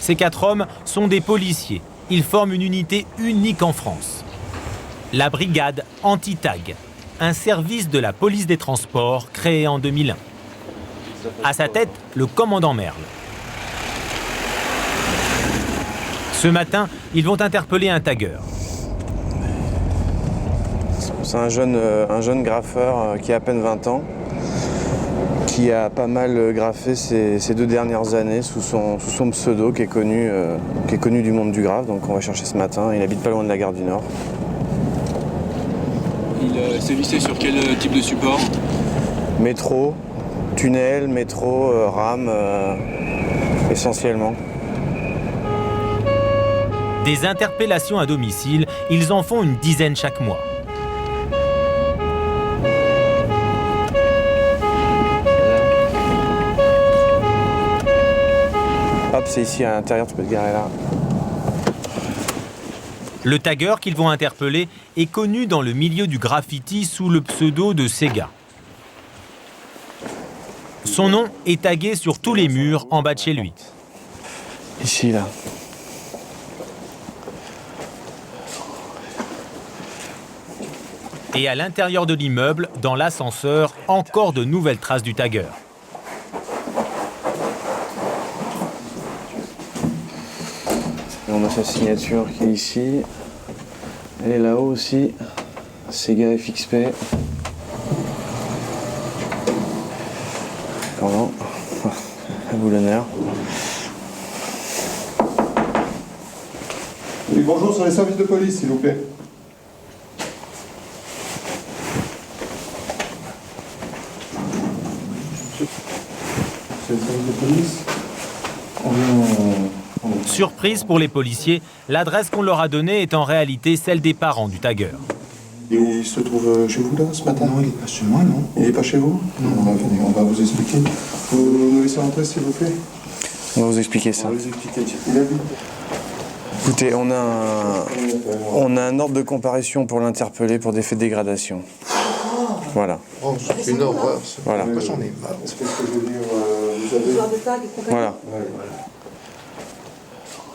Ces 4 hommes sont des policiers. Ils forment une unité unique en France. La brigade anti-tag, un service de la police des transports créé en 2001. À sa tête, le commandant Merle. Ce matin, ils vont interpeller un tagueur. C'est un jeune graffeur qui a à peine 20 ans, qui a pas mal graffé ces 2 dernières années sous son pseudo qui est connu du monde du graphe. Donc on va chercher ce matin. Il habite pas loin de la gare du Nord. Il sévissait sur quel type de support? Métro, tunnel, métro, rame, essentiellement. Des interpellations à domicile, ils en font une dizaine chaque mois. Hop, c'est ici à l'intérieur, tu peux te garer là. Le tagueur qu'ils vont interpeller est connu dans le milieu du graffiti sous le pseudo de Sega. Son nom est tagué sur tous les murs en bas de chez lui. Ici, là. Et à l'intérieur de l'immeuble, dans l'ascenseur, encore de nouvelles traces du tagueur. On a sa signature qui est ici. Elle est là-haut aussi. Sega FXP. Pardon. À vous l'honneur. Oui, bonjour, sur les services de police, s'il vous plaît. C'est le service de police. Surprise pour les policiers, l'adresse qu'on leur a donnée est en réalité celle des parents du tagueur. Et il se trouve chez vous, là, ce matin? Non, il n'est pas chez moi, non. Il n'est pas chez vous? Non. Venez, on va vous expliquer. Vous nous laissez rentrer, s'il vous plaît? On va vous expliquer ça. On va vous expliquer. Il habite. Écoutez, on a un ordre de comparution pour l'interpeller pour des faits de dégradation. Voilà. Oh, c'est une horreur. Voilà. Moi, j'en ai marre. Qu'est-ce que je veux dire? Vous avez... Voilà.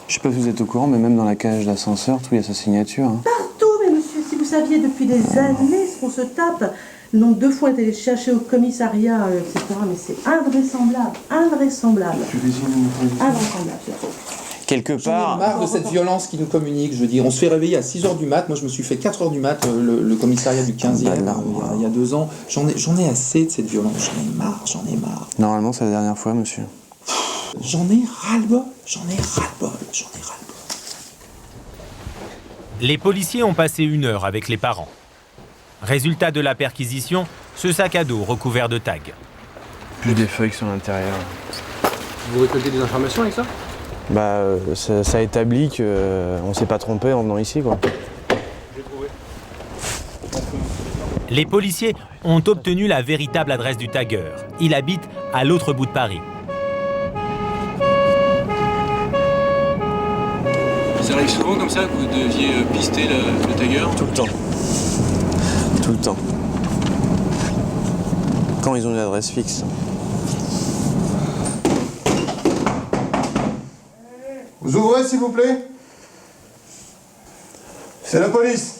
Je sais pas si vous êtes au courant, mais même dans la cage d'ascenseur, tout, il y a sa signature. Hein. Partout, mais monsieur, si vous saviez depuis des années ce qu'on se tape, le nombre de fois été chercher au commissariat, etc., mais c'est invraisemblable, invraisemblable. Invraisemblable, c'est trop. Quelque J'en ai part... marre de cette violence qui nous communique. Je veux dire, on se fait réveiller à 6h du mat. Moi, je me suis fait 4h du mat, le commissariat du 15e, il y a 2 ans. J'en ai assez de cette violence. J'en ai marre. Normalement, c'est la dernière fois, monsieur. J'en ai ras-le-bol. Les policiers ont passé 1 heure avec les parents. Résultat de la perquisition, ce sac à dos recouvert de tags. Plus des feuilles qui sont à l'intérieur. Vous récoltez des informations avec ça? Ça établit qu'on ne s'est pas trompé en venant ici, quoi. Les policiers ont obtenu la véritable adresse du tagueur. Il habite à l'autre bout de Paris. Ça arrive souvent comme ça que vous deviez pister le tagueur? Tout le temps. Tout le temps. Quand ils ont une adresse fixe. Vous ouvrez, s'il vous plaît? C'est la police.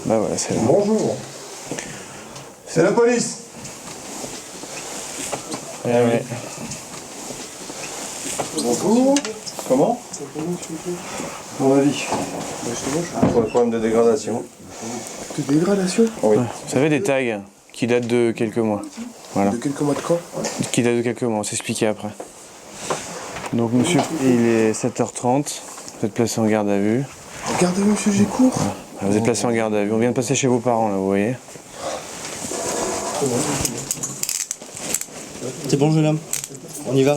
Bah voilà, c'est là. Bonjour. C'est la police. Eh ouais. Bonjour. Comment? Mon avis. Pour le problème de dégradation. De dégradation? Oui. Vous savez, des tags qui datent de quelques mois. Voilà. De quelques mois de quoi? Qui datent de quelques mois, on va s'expliquer après. Donc monsieur, il est 7h30, vous êtes placé en garde à vue. Regardez, monsieur, j'ai cours. Vous êtes placé en garde à vue. On vient de passer chez vos parents, là, vous voyez. C'est bon, jeune homme. On y va.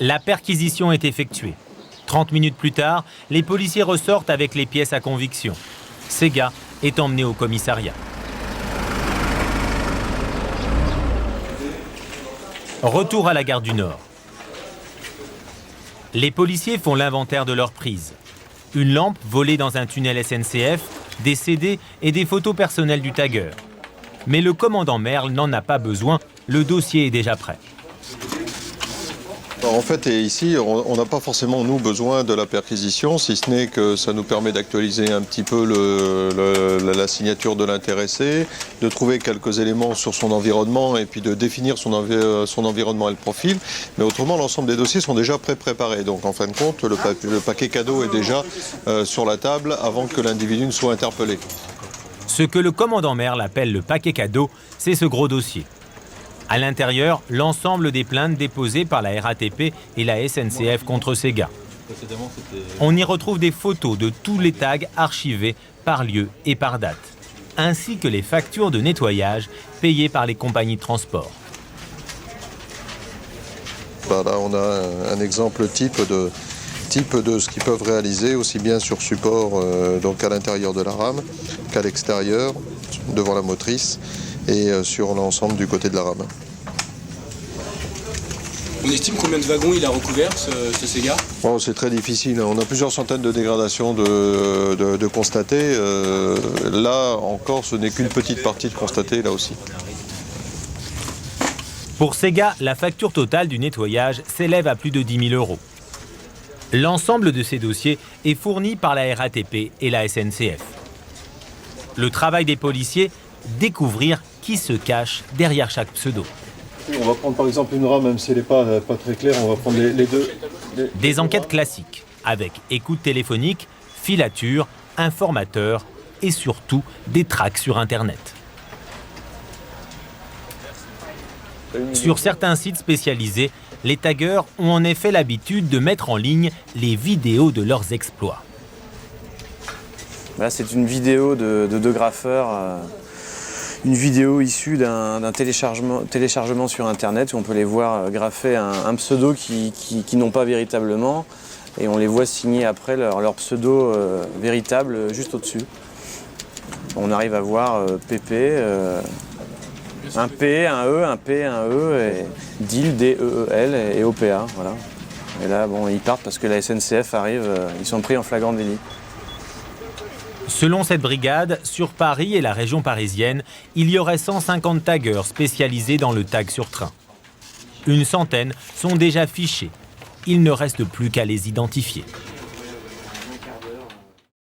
La perquisition est effectuée. 30 minutes plus tard, les policiers ressortent avec les pièces à conviction. Sega est emmené au commissariat. Retour à la gare du Nord. Les policiers font l'inventaire de leurs prises. Une lampe volée dans un tunnel SNCF, des CD et des photos personnelles du tagueur. Mais le commandant Merle n'en a pas besoin le dossier est déjà prêt. En fait, et ici, on n'a pas forcément, nous, besoin de la perquisition, si ce n'est que ça nous permet d'actualiser un petit peu la signature de l'intéressé, de trouver quelques éléments sur son environnement et puis de définir son environnement et le profil. Mais autrement, l'ensemble des dossiers sont déjà pré-préparés. Donc, en fin de compte, le paquet cadeau est déjà sur la table avant que l'individu ne soit interpellé. Ce que le commandant Merle appelle le paquet cadeau, c'est ce gros dossier. À l'intérieur, l'ensemble des plaintes déposées par la RATP et la SNCF contre ces gars. On y retrouve des photos de tous les tags archivés par lieu et par date, ainsi que les factures de nettoyage payées par les compagnies de transport. Là, on a un exemple type de ce qu'ils peuvent réaliser, aussi bien sur support, donc à l'intérieur de la rame, qu'à l'extérieur, devant la motrice, et sur l'ensemble du côté de la rame. On estime combien de wagons il a recouvert, ce Sega? Oh, c'est très difficile. On a plusieurs centaines de dégradations de constater. Là encore, ce n'est qu'une petite partie de constater, là aussi. Pour Sega, la facture totale du nettoyage s'élève à plus de 10 000 €. L'ensemble de ces dossiers est fourni par la RATP et la SNCF. Le travail des policiers, découvrir qui se cache derrière chaque pseudo. On va prendre par exemple une rame, même si elle n'est pas très claire, on va prendre les deux. Des enquêtes classiques, avec écoute téléphonique, filature, informateur et surtout des tracks sur Internet. Sur certains sites spécialisés, les taggeurs ont en effet l'habitude de mettre en ligne les vidéos de leurs exploits. Là, c'est une vidéo de deux graffeurs. Une vidéo issue d'un téléchargement sur Internet où on peut les voir graffer un pseudo qui n'ont pas véritablement et on les voit signer après leur pseudo véritable juste au-dessus. On arrive à voir PP, un P, un E, un P, un E, et DIL, D-E-E-L et OPA. Voilà. Et là, bon, ils partent parce que la SNCF arrive, ils sont pris en flagrant délit. Selon cette brigade, sur Paris et la région parisienne, il y aurait 150 taggeurs spécialisés dans le tag sur train. Une centaine sont déjà fichés. Il ne reste plus qu'à les identifier.